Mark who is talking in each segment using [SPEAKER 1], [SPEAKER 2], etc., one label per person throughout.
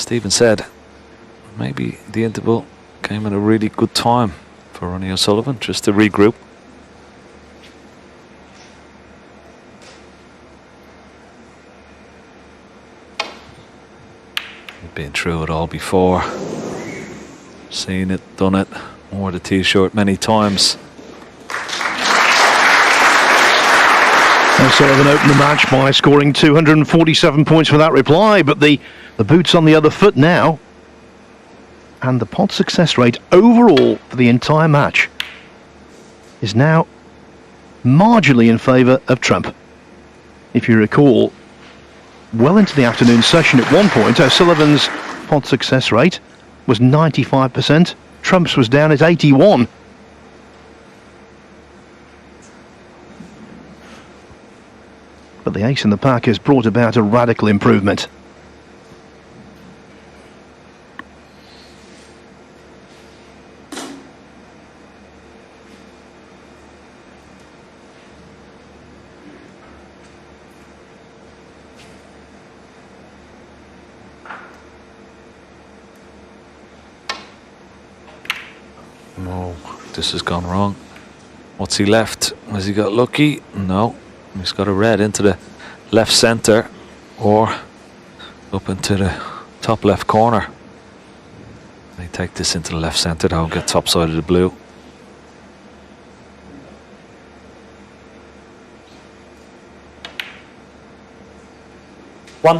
[SPEAKER 1] Stephen said maybe the interval came at a really good time for Ronnie O'Sullivan, just to regroup. Been through it all before, seen it, done it, wore the t-shirt many times.
[SPEAKER 2] O'Sullivan opened the match by scoring 247 points for that reply, but the boot's on the other foot now. And the pot success rate overall for the entire match is now marginally in favour of Trump. If you recall, well into the afternoon session at one point, O'Sullivan's pot success rate was 95%. Trump's was down at 81%. But the ace in the pack has brought about a radical improvement.
[SPEAKER 1] Oh, this has gone wrong. What's he left? Has he got lucky? No. He's got a red into the left centre or up into the top left corner. They take this into the left centre though and get top side of the blue.
[SPEAKER 3] One.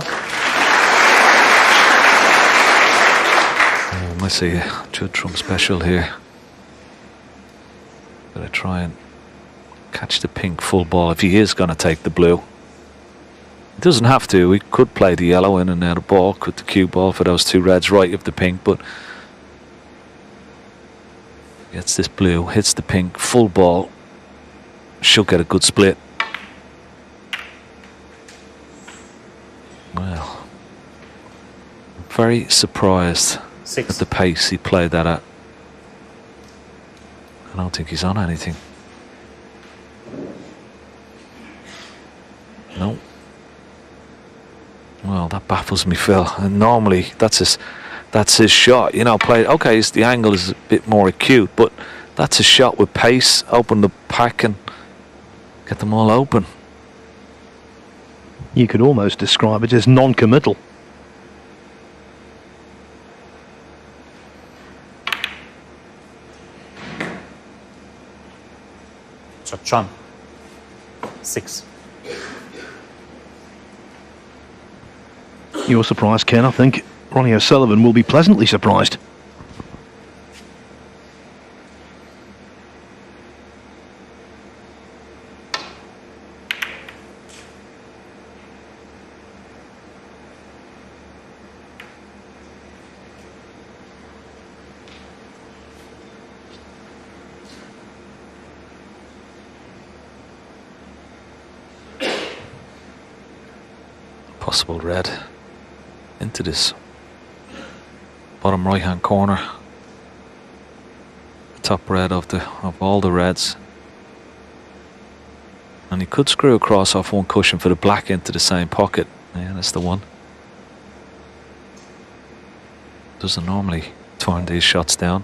[SPEAKER 1] I see a Judd Trump special here. Gonna try and catch the pink full ball if he is going to take the blue. He doesn't have to. He could play the yellow in and out of ball, with the cue ball for those two reds right of the pink, but gets this blue, hits the pink full ball, should get a good split. Well, I'm very surprised at the pace he played that at. I don't think he's on anything. No. Well, that baffles me, Phil. And normally that's his shot. You know, play. Okay, the angle is a bit more acute, but that's a shot with pace. Open the pack and get them all open.
[SPEAKER 2] You could almost describe it as non-committal.
[SPEAKER 3] Judd Trump. 6.
[SPEAKER 2] You're surprised, Ken. I think Ronnie O'Sullivan will be pleasantly surprised.
[SPEAKER 1] Possible red into this bottom right hand corner, the top red of all the reds, and he could screw across off one cushion for the black into the same pocket. Yeah, that's the one. Doesn't normally turn these shots down.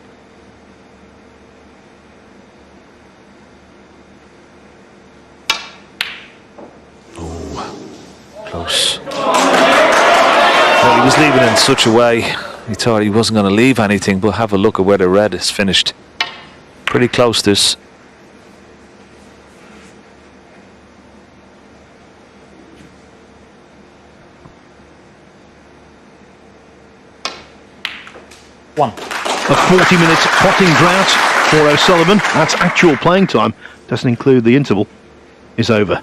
[SPEAKER 1] Close. Well, he was leaving in such a way, he thought he wasn't going to leave anything, but have a look at where the red is finished. Pretty close this.
[SPEAKER 3] One.
[SPEAKER 2] A 40-minute potting drought for O'Sullivan. That's actual playing time. Doesn't include the interval. Is over.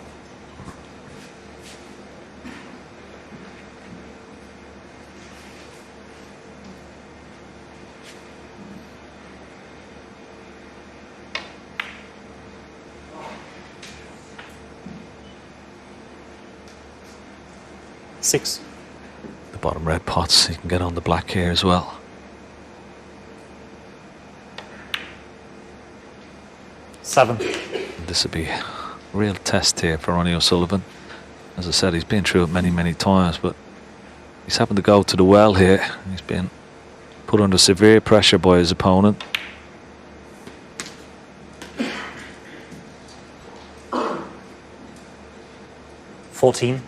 [SPEAKER 3] Six.
[SPEAKER 1] The bottom red pots, you can get on the black here as well.
[SPEAKER 3] Seven.
[SPEAKER 1] This would be a real test here for Ronnie O'Sullivan. As I said, he's been through it many, many times, but He's having to go to the well here. He's been put under severe pressure by his opponent.
[SPEAKER 3] $14.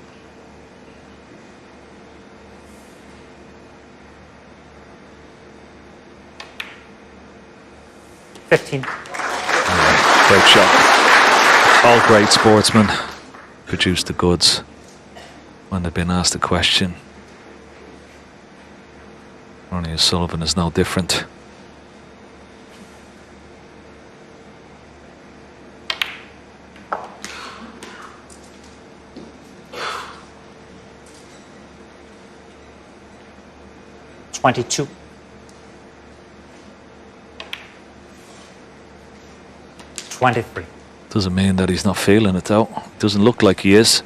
[SPEAKER 3] 15.
[SPEAKER 1] Great shot. All great sportsmen produce the goods when they've been asked a question. Ronnie O'Sullivan is no different.
[SPEAKER 3] $22. 23.
[SPEAKER 1] Doesn't mean that he's not feeling it though. Doesn't look like he is.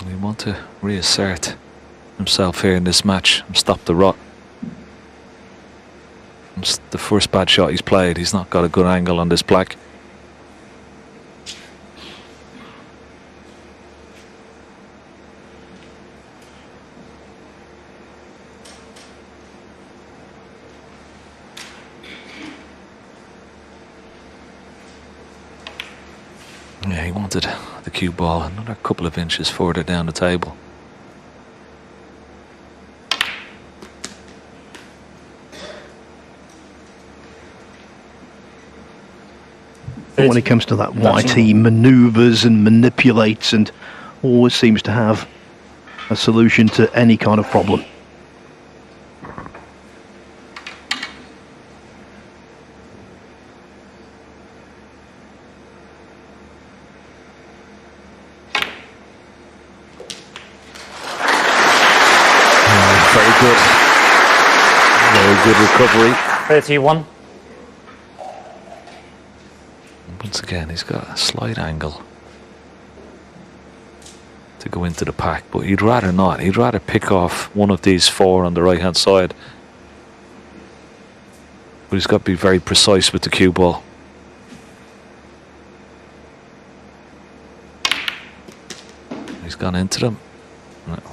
[SPEAKER 1] We want to reassert himself here in this match and stop the rot. It's the first bad shot he's played. He's not got a good angle on this black. Yeah, he wanted the cue ball another couple of inches further down the table.
[SPEAKER 2] When it comes to that white, he manoeuvres and manipulates and always seems to have a solution to any kind of problem.
[SPEAKER 1] Very good. Very good recovery.
[SPEAKER 3] 31.
[SPEAKER 1] Once again, he's got a slight angle to go into the pack, but he'd rather not. He'd rather pick off one of these four on the right hand side. But he's got to be very precise with the cue ball. He's gone into them.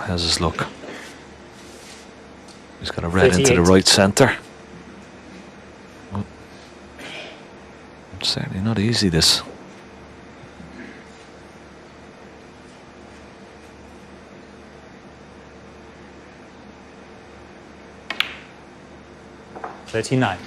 [SPEAKER 1] How's his look? He's got a red
[SPEAKER 3] 38.
[SPEAKER 1] into the right centre. Certainly not easy, this.
[SPEAKER 3] $39.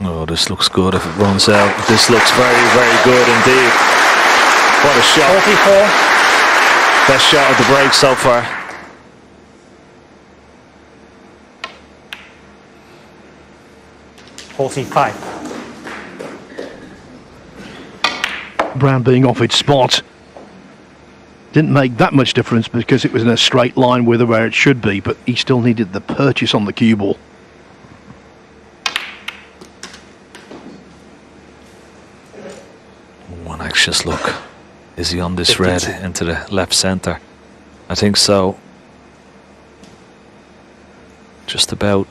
[SPEAKER 1] Oh, this looks good if it runs out. This looks very, very good indeed. What a shot.
[SPEAKER 3] 44.
[SPEAKER 1] Best shot of the break so far.
[SPEAKER 3] $45.
[SPEAKER 2] Brown being off its spot didn't make that much difference because it was in a straight line with where it should be, but he still needed the purchase on the cue ball.
[SPEAKER 1] One anxious look. Is he on this red into the left centre? I think so. Just about.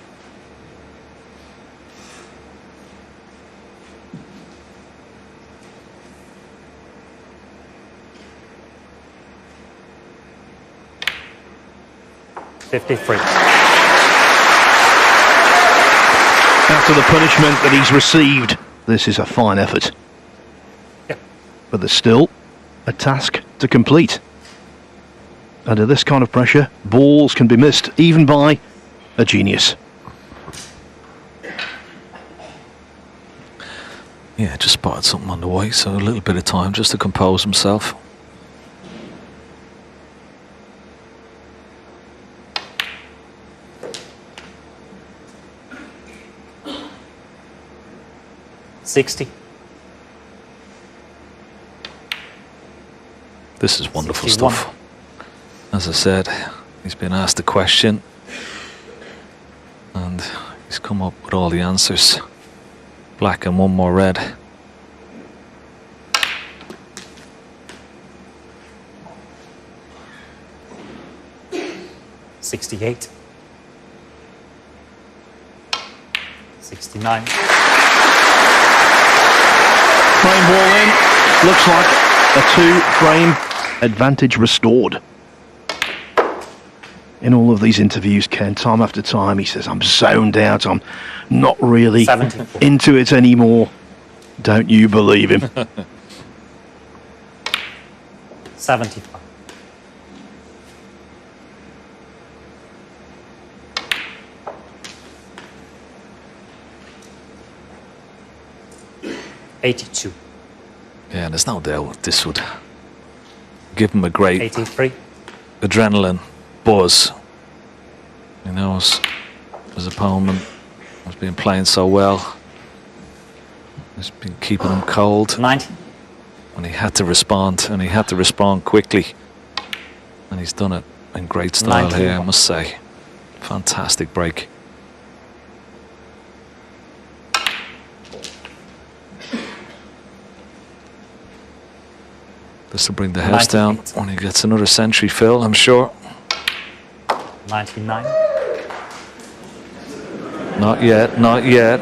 [SPEAKER 3] $53.
[SPEAKER 2] After the punishment that he's received, this is a fine effort.
[SPEAKER 3] Yeah.
[SPEAKER 2] But there's still a task to complete. Under this kind of pressure, balls can be missed even by a genius.
[SPEAKER 1] Yeah, just spotted something on the way, so a little bit of time just to compose himself.
[SPEAKER 3] $60.
[SPEAKER 1] This is wonderful
[SPEAKER 3] 61.
[SPEAKER 1] stuff. As I said, he's been asked a question and he's come up with all the answers. Black and one more red.
[SPEAKER 3] 68. 69.
[SPEAKER 2] Frame ball in. Looks like a 2-frame advantage restored. In all of these interviews, Ken, time after time, he says, I'm zoned out. I'm not really
[SPEAKER 3] 74.
[SPEAKER 2] into it anymore. Don't you believe him?
[SPEAKER 3] 75. $82.
[SPEAKER 1] Yeah, there's no doubt this would give him a great
[SPEAKER 3] 83.
[SPEAKER 1] adrenaline buzz. He knows his opponent has been playing so well. He's been keeping him cold.
[SPEAKER 3] 90.
[SPEAKER 1] And he had to respond, and he had to respond quickly. And he's done it in great style here, I
[SPEAKER 3] 91.
[SPEAKER 1] must say. Fantastic break. This will bring the house down
[SPEAKER 3] 98.
[SPEAKER 1] when he gets another century, Phil, I'm sure.
[SPEAKER 3] 99.
[SPEAKER 1] Not yet, not yet.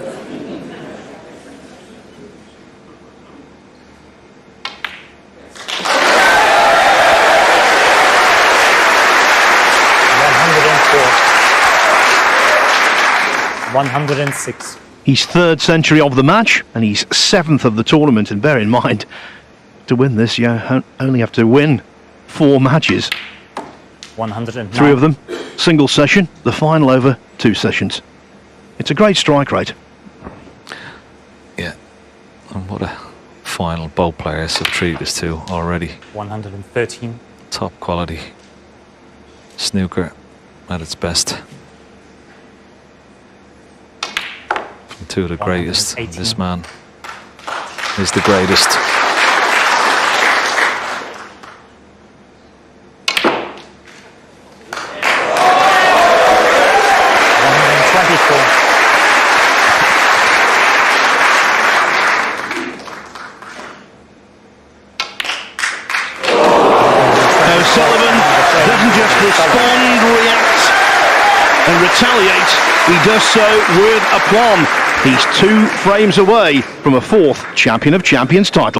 [SPEAKER 1] $106.
[SPEAKER 2] He's 3rd century of the match, and he's 7th of the tournament. And bear in mind, to win this, you only have to win 4 matches.
[SPEAKER 3] 109.
[SPEAKER 2] 3 of them single session, the final over 2 sessions. It's a great strike rate.
[SPEAKER 1] Yeah. And what a final both players have treated us to already.
[SPEAKER 3] 113.
[SPEAKER 1] Top quality snooker at its best. From 2 of the greatest.
[SPEAKER 3] 118.
[SPEAKER 1] This man is the greatest.
[SPEAKER 2] Doesn't just respond, react and retaliate, he does so with aplomb. He's 2 frames away from a 4th Champion of Champions title.